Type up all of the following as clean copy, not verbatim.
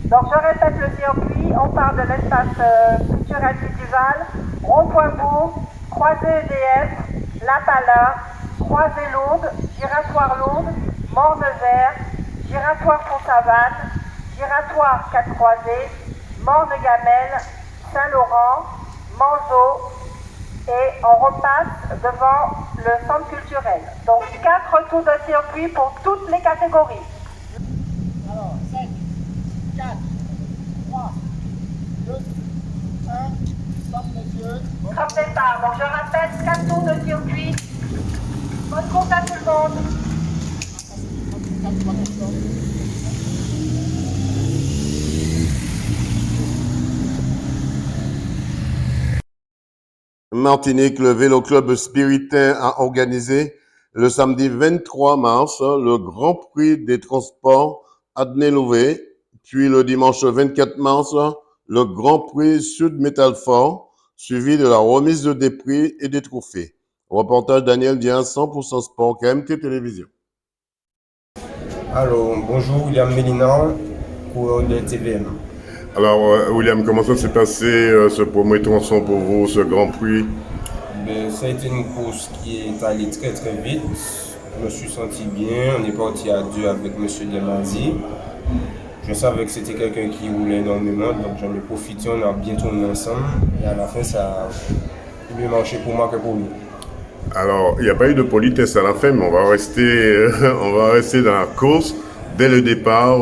Donc je répète le circuit, on part de l'espace culturel Duval, rond-point Bourg, croisée EDF, La Palin, croisée Lourdes, giratoire Lourdes, Morne-Vert, giratoire Pont-Savane, giratoire 4 croisées, Morne-Gamelle, Saint-Laurent, Manzo, et on repasse devant le centre culturel. Donc 4 tours de circuit pour toutes les catégories. Alors, 5, 4, 3, 2, 1, stop monsieur. Stop départ. Donc je rappelle 4 tours de circuit. Bonne course à tout le monde. Martinique, le Vélo Club Spiritain a organisé le samedi 23 mars le Grand Prix des transports Adné-Louvet, puis le dimanche 24 mars le Grand Prix Sud Métal Fort, suivi de la remise des prix et des trophées. Reportage Daniel Diaz, 100% Sport, KMT Télévision. Alors, bonjour, William Mélina, coureur de TVM. Alors, William, comment ça s'est passé ce premier tronçon pour vous, ce Grand Prix? Ça a été une course qui est allée très très vite. Je me suis senti bien. On est parti à deux avec M. Demazi. Je savais que c'était quelqu'un qui roulait énormément, donc j'en ai profité. On a bien tourné ensemble. Et à la fin, ça a mieux marché pour moi que pour lui. Alors, il n'y a pas eu de politesse à la fin, mais on va rester dans la course. Dès le départ,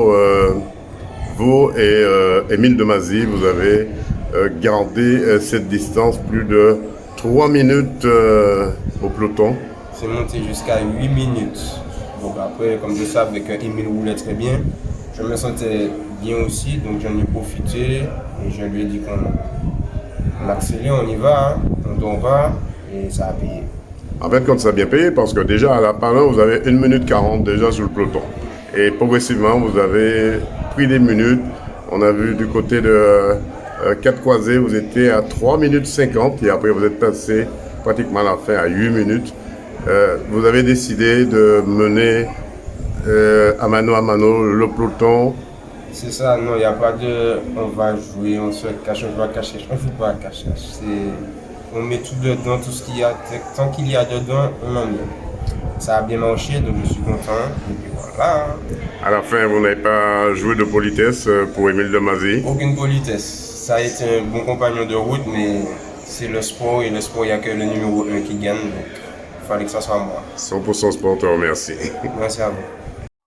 vous et Émile Demazi, vous avez gardé cette distance plus de 3 minutes au peloton. C'est monté jusqu'à 8 minutes. Donc après, comme je savais qu'Émile roulait très bien, je me sentais bien aussi, donc j'en ai profité et je lui ai dit qu'on accélère, on y va, on dort pas, et ça a payé. En fait, quand ça a bien payé, parce que déjà à la Palin, vous avez 1 minute 40 déjà sur le peloton. Et progressivement, vous avez pris des minutes. On a vu du côté de 4 croisés, vous étiez à 3 minutes 50 et après vous êtes passé pratiquement à la fin à 8 minutes. Vous avez décidé de mener à mano le peloton. C'est ça, non, il n'y a pas de on va jouer, on se cache, on va cacher. On ne joue pas à cachage. On met tout dedans, tout ce qu'il y a. Tant qu'il y a dedans, on en met. Ça a bien marché, donc je suis content. Et puis voilà. À la fin, vous n'avez pas joué de politesse pour Émile Demazi. Aucune politesse. Ça a été un bon compagnon de route, mais c'est le sport et le sport, il n'y a que le numéro 1 qui gagne. Donc il fallait que ça soit moi. 100% Sport, merci. Merci à vous.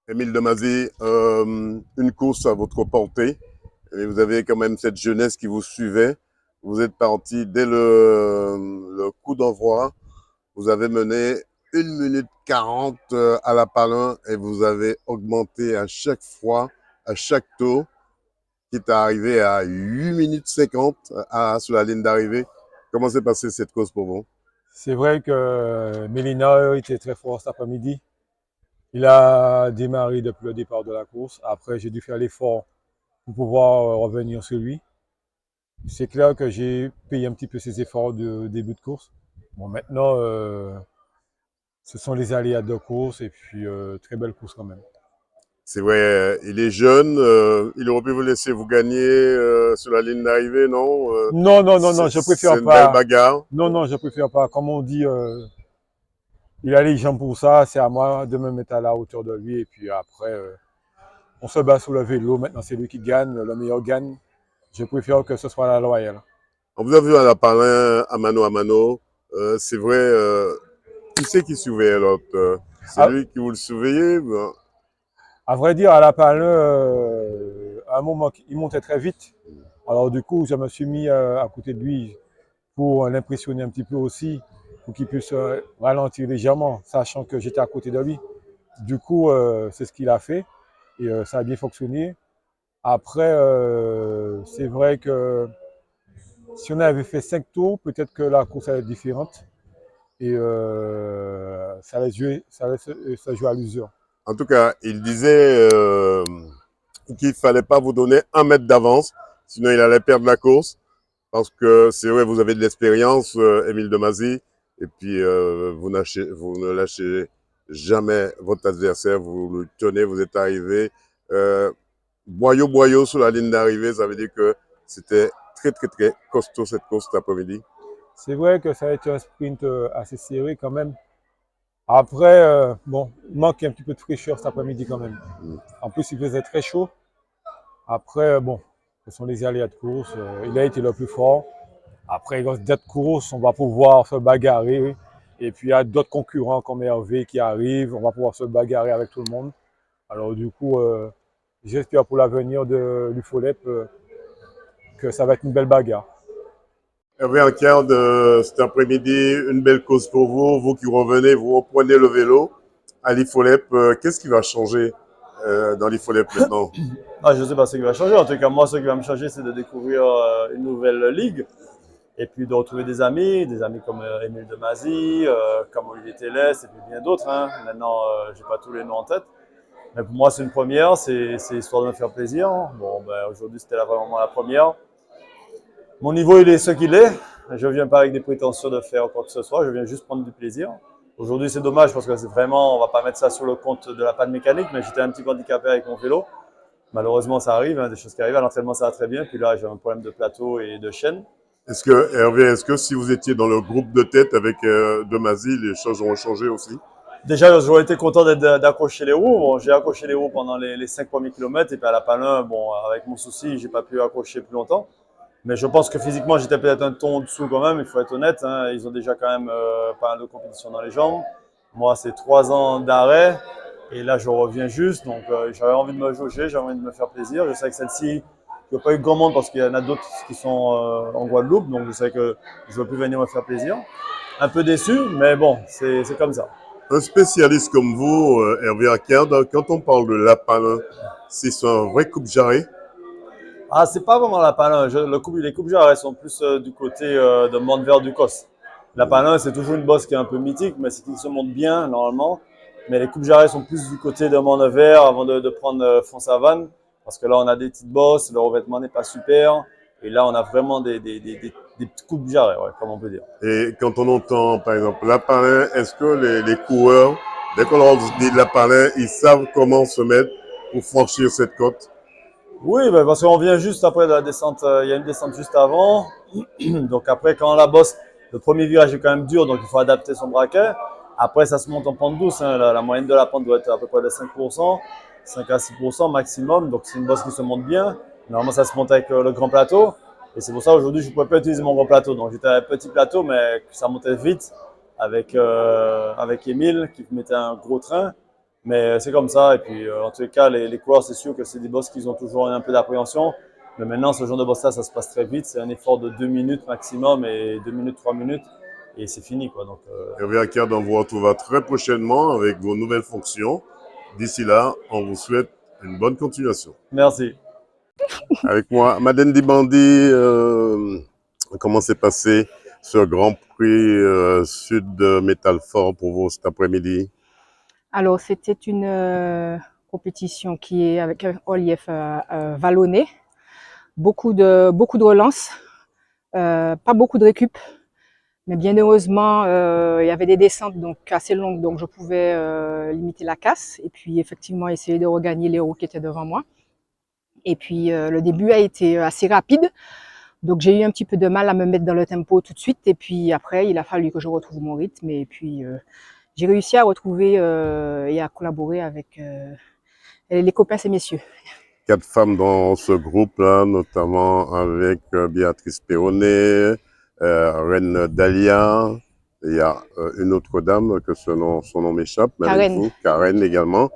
Émile Demazi, une course à votre portée. Et vous avez quand même cette jeunesse qui vous suivait. Vous êtes parti dès le coup d'envoi. Vous avez mené 1 minute 40 à la Palin et vous avez augmenté à chaque fois, à chaque tour, qui est arrivé à 8 minutes 50 sur la ligne d'arrivée. Comment s'est passée cette course pour vous? C'est vrai que Mélina était très fort cet après-midi. Il a démarré depuis le départ de la course. Après, j'ai dû faire l'effort pour pouvoir revenir sur lui. C'est clair que j'ai payé un petit peu ses efforts de début de course. Bon, maintenant, ce sont les aléas de course et puis très belle course quand même. C'est vrai, il est jeune, il aurait pu vous laisser vous gagner sur la ligne d'arrivée, non? Non, non, non, non, je C'est préfère une belle pas. bagarre. Non, non, je préfère pas. Comme on dit, il a les jambes pour ça. C'est à moi de me mettre à la hauteur de lui. Et puis après, on se bat sur le vélo. Maintenant, c'est lui qui gagne. Le meilleur gagne. Je préfère que ce soit la loyale. On vous a vu à la Palin, à mano. C'est vrai, qui c'est qui surveillait l'autre? C'est À, lui qui vous le surveillait? à vrai dire, à la Palin, à un moment, il montait très vite. Alors du coup, je me suis mis à côté de lui pour l'impressionner un petit peu aussi, pour qu'il puisse ralentir légèrement, sachant que j'étais à côté de lui. Du coup, c'est ce qu'il a fait et ça a bien fonctionné. Après, c'est vrai que si on avait fait 5 tours, peut-être que la course allait être différente et ça allait se jouer à l'usure. En tout cas, il disait qu'il ne fallait pas vous donner 1 mètre d'avance, sinon il allait perdre la course. Parce que c'est vrai, vous avez de l'expérience, Émile Demazi, et puis vous ne lâchez jamais votre adversaire, vous le tenez, vous êtes arrivé. boyau sur la ligne d'arrivée, ça veut dire que c'était très costaud cette course cet après-midi. C'est vrai que ça a été un sprint assez serré quand même. Après, bon, il manque un petit peu de fraîcheur cet après-midi quand même. En plus, il faisait très chaud. Après, bon, ce sont les aléas de course. Il a été le plus fort. Après, dans d'autres courses, on va pouvoir se bagarrer. Et puis, il y a d'autres concurrents comme Hervé qui arrivent. On va pouvoir se bagarrer avec tout le monde. Alors, du coup, j'espère pour l'avenir de l'UFOLEP que ça va être une belle bagarre. Hervé Anquiard, cet après-midi, une belle course pour vous. Vous qui revenez, vous reprenez le vélo à l'IFOLEP. Qu'est-ce qui va changer dans l'IFOLEP maintenant? Ah, je ne sais pas ce qui va changer. En tout cas, moi, ce qui va me changer, c'est de découvrir une nouvelle ligue et puis de retrouver des amis comme Émile Demazy, comme Olivier Télès et puis bien d'autres. Hein. Maintenant, je n'ai pas tous les noms en tête. Mais pour moi, c'est une première, c'est histoire de me faire plaisir. Bon, ben, aujourd'hui, c'était vraiment la première. Mon niveau, il est ce qu'il est. Je ne viens pas avec des prétentions de faire quoi que ce soit, je viens juste prendre du plaisir. Aujourd'hui, c'est dommage parce que c'est vraiment, on ne va pas mettre ça sur le compte de la panne mécanique, mais j'étais un petit peu handicapé avec mon vélo. Malheureusement, ça arrive, hein, des choses qui arrivent. À l'entraînement, ça va très bien. Puis là, j'ai un problème de plateau et de chaîne. Hervé, est-ce que si vous étiez dans le groupe de tête avec Demazy, les choses ont changé aussi? Déjà, j'aurais été content d'accrocher les roues. Bon, j'ai accroché les roues pendant les 5 premiers kilomètres. Et puis à la Palin, bon, avec mon souci, j'ai pas pu accrocher plus longtemps. Mais je pense que physiquement, j'étais peut-être un ton en dessous quand même, il faut être honnête. Hein. Ils ont déjà quand même pas mal de compétition dans les jambes. Moi, c'est 3 ans d'arrêt. Et là, je reviens juste. Donc, j'avais envie de me jauger, j'avais envie de me faire plaisir. Je sais que celle-ci, il n'y a pas eu grand monde parce qu'il y en a d'autres qui sont en Guadeloupe. Donc, je sais que je ne vais plus venir me faire plaisir. Un peu déçu, mais bon, c'est comme ça. Un spécialiste comme vous, Hervé Anquiard, quand on parle de lapalin, c'est un vrai coupe-jarret? Ah, c'est pas vraiment la Palin. Les coupes jarrets sont plus du côté de Montvert du Cos. La Palin, c'est toujours une bosse qui est un peu mythique, mais c'est qui se monte bien normalement. Mais les coupes jarrets sont plus du côté de Montvert avant de prendre Font-Savane. Parce que là, on a des petites bosses, le revêtement n'est pas super. Et là, on a vraiment des petites coupes jarrets, ouais, comme on peut dire. Et quand on entend, par exemple, lapalin, est-ce que les coureurs, dès qu'on leur dit lapalin, ils savent comment se mettre pour franchir cette côte? Oui, ben parce qu'on vient juste après de la descente, il y a une descente juste avant. Donc après, quand la bosse, le premier virage est quand même dur, donc il faut adapter son braquet. Après, ça se monte en pente douce. Hein. La moyenne de la pente doit être à peu près de 5%, 5 à 6% maximum. Donc c'est une bosse qui se monte bien. Normalement, ça se monte avec le grand plateau. Et c'est pour ça aujourd'hui, je ne pouvais pas utiliser mon grand plateau. Donc j'étais à un petit plateau, mais ça montait vite avec Émile qui mettait un gros train. Mais c'est comme ça. Et puis, en tous les cas, les coureurs, c'est sûr que c'est des bosses qui ont toujours un peu d'appréhension. Mais maintenant, ce genre de boss-là, ça se passe très vite. C'est un effort de 2 minutes maximum et 2 minutes, 3 minutes. Et c'est fini, quoi. Donc, Hervé Anquiard, on vous retrouvera très prochainement avec vos nouvelles fonctions. D'ici là, on vous souhaite une bonne continuation. merci. Avec moi, Madeleine Dibandi, comment s'est passé ce Grand Prix Sud de Métal Fort pour vous cet après-midi? Alors, c'était une compétition qui est avec un relief vallonné, beaucoup de relances, pas beaucoup de récup, mais bien heureusement, il y avait des descentes donc assez longues, donc je pouvais limiter la casse et puis effectivement essayer de regagner les roues qui étaient devant moi. Et puis le début a été assez rapide, donc j'ai eu un petit peu de mal à me mettre dans le tempo tout de suite et puis après, il a fallu que je retrouve mon rythme et puis j'ai réussi à retrouver et à collaborer avec les copains et messieurs. 4 femmes dans ce groupe-là, notamment avec Béatrice Perronnet, Reine Dalia. Il y a une autre dame que son nom m'échappe, mais avec vous, Karen également.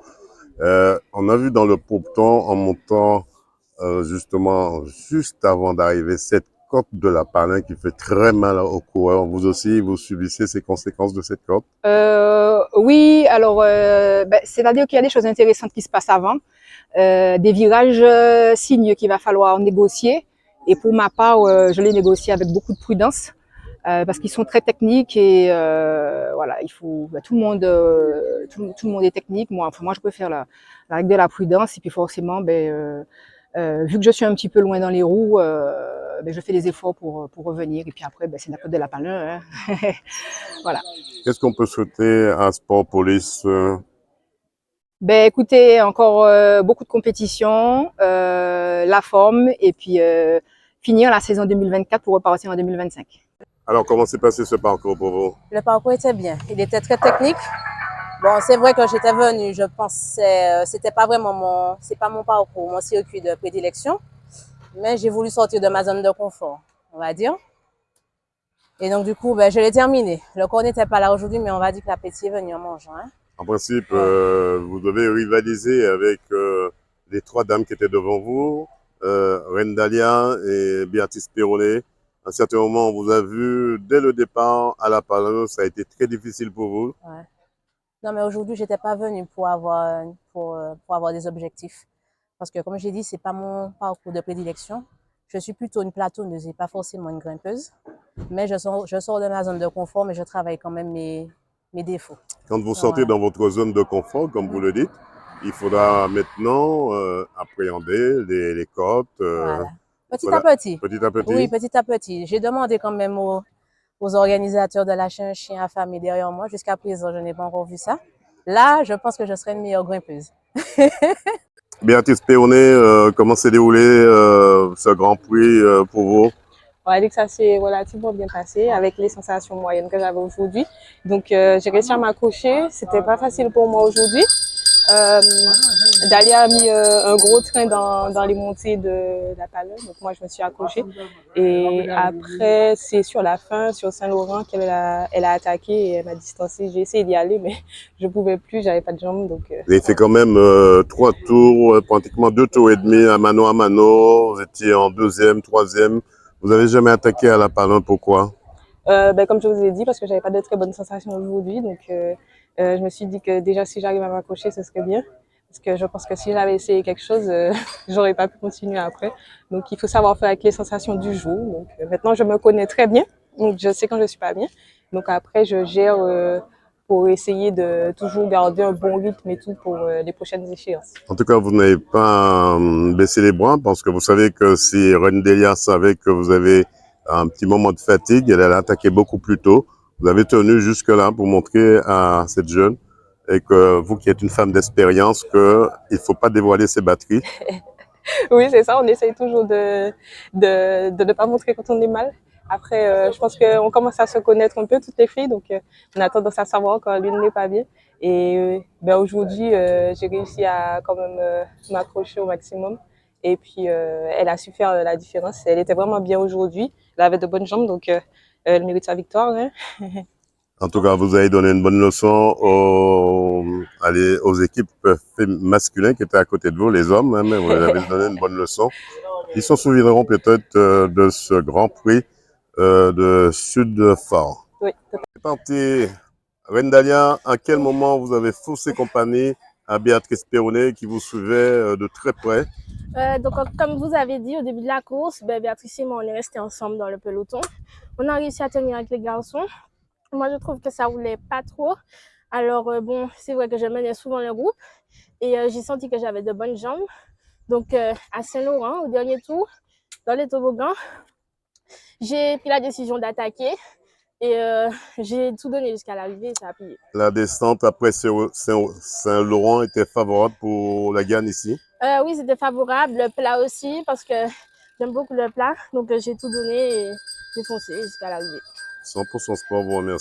On a vu dans le peloton en montant justement juste avant d'arriver cette côte de la Palin qui fait très mal aux coureurs. Vous aussi, vous subissez ces conséquences de cette côte? Oui, alors c'est-à-dire qu'il y a des choses intéressantes qui se passent avant, des virages signeux qu'il va falloir négocier. Et pour ma part, je les négocie avec beaucoup de prudence parce qu'ils sont très techniques et voilà, il faut tout le monde est technique. Moi, je préfère la règle de la prudence et puis forcément, vu que je suis un petit peu loin dans les roues, je fais des efforts pour revenir. Et puis après, c'est la côte de la Palin. Hein. Voilà. Qu'est-ce qu'on peut souhaiter à Sport Police Ben écoutez, encore beaucoup de compétitions, la forme et puis finir la saison 2024 pour repartir en 2025. Alors, comment s'est passé ce parcours pour vous? Le parcours était bien. Il était très technique. Bon, c'est vrai que j'étais venue, je pensais, c'était pas vraiment c'est pas mon parcours, mon circuit de prédilection, mais j'ai voulu sortir de ma zone de confort, on va dire. Et donc, du coup, ben, je l'ai terminé. Le corps n'était pas là aujourd'hui, mais on va dire que l'appétit est venu en mangeant, hein. En principe, Ouais. vous devez rivaliser avec les 3 dames qui étaient devant vous, Reine Dalia et Béatrice Perronnet. À un certain moment, on vous a vu dès le départ à la Palme, ça a été très difficile pour vous. Ouais. Non, mais aujourd'hui, j'étais pas venue pour avoir des objectifs. Parce que, comme j'ai dit, c'est pas mon parcours de prédilection. Je suis plutôt une plateauneuse et pas forcément une grimpeuse. Mais je sors de ma zone de confort, mais je travaille quand même mes défauts. Quand vous sortez Voilà. dans votre zone de confort, comme vous le dites, il faudra maintenant appréhender les côtes. Voilà. Petit Voilà. à petit. Petit à petit. Oui, petit à petit. J'ai demandé quand même aux organisateurs de lâcher un chien affamé derrière moi. Jusqu'à présent, je n'ai pas encore vu ça. Là, je pense que je serai une meilleure grimpeuse. Béatrice Perronnet, comment s'est déroulé ce Grand Prix pour vous? On va dire que ça s'est relativement bien passé avec les sensations moyennes que j'avais aujourd'hui. Donc, j'ai réussi à m'accrocher. C'était pas facile pour moi aujourd'hui. Dalia a mis un gros train dans les montées de la Palme. Donc, moi, je me suis accrochée. Et après, c'est sur la fin, sur Saint-Laurent, elle a attaqué et elle m'a distancée. J'ai essayé d'y aller, mais je pouvais plus, j'avais pas de jambes. Donc, Vous avez fait quand même 3 tours, pratiquement 2 tours et demi à mano. Vous étiez en 2e, 3e. Vous n'avez jamais attaqué à la Palme, pourquoi? ben, comme je vous ai dit, parce que j'avais pas de très bonnes sensations aujourd'hui. Donc, je me suis dit que déjà, si j'arrive à m'accrocher, ce serait bien. Parce que je pense que si j'avais essayé quelque chose, j'aurais pas pu continuer après. Donc, il faut savoir faire avec les sensations du jour. Donc, maintenant, je me connais très bien. Donc, je sais quand je suis pas bien. Donc, après, je gère pour essayer de toujours garder un bon rythme et tout pour les prochaines échéances. En tout cas, vous n'avez pas baissé les bras parce que vous savez que si Reine Delia savait que vous avez un petit moment de fatigue, elle allait attaquer beaucoup plus tôt. Vous avez tenu jusque-là pour montrer à cette jeune et que vous qui êtes une femme d'expérience, qu'il ne faut pas dévoiler ses batteries. Oui, c'est ça. On essaye toujours de ne pas montrer quand on est mal. Après, je pense qu'on commence à se connaître un peu, toutes les filles. Donc, on a tendance à savoir quand l'une n'est pas bien. Et ben, aujourd'hui, j'ai réussi à quand même m'accrocher au maximum. Et puis, elle a su faire la différence. Elle était vraiment bien aujourd'hui. Elle avait de bonnes jambes, donc elle mérite sa victoire, hein. En tout cas, vous avez donné une bonne leçon aux équipes masculines qui étaient à côté de vous, les hommes, hein, mais vous avez donné une bonne leçon. Ils se souviendront peut-être de ce Grand Prix de Sud-Fort. Oui. C'est parti. Reine Dalia, à quel moment vous avez faussé compagnie à Béatrice Perronnet qui vous suivait de très près? Donc, comme vous avez dit au début de la course, Béatrice et moi, on est restés ensemble dans le peloton. On a réussi à tenir avec les garçons. Moi, je trouve que ça roulait pas trop. Alors, bon, c'est vrai que je menais souvent le groupe et j'ai senti que j'avais de bonnes jambes. Donc, à Saint-Laurent, au dernier tour, dans les toboggans, j'ai pris la décision d'attaquer et j'ai tout donné jusqu'à l'arrivée et ça a plié. La descente après Saint-Laurent était favorable pour la gagne ici? Oui, c'était favorable. Le plat aussi, parce que j'aime beaucoup le plat. Donc, j'ai tout donné et j'ai foncé jusqu'à l'arrivée. 100% sport vous remercie.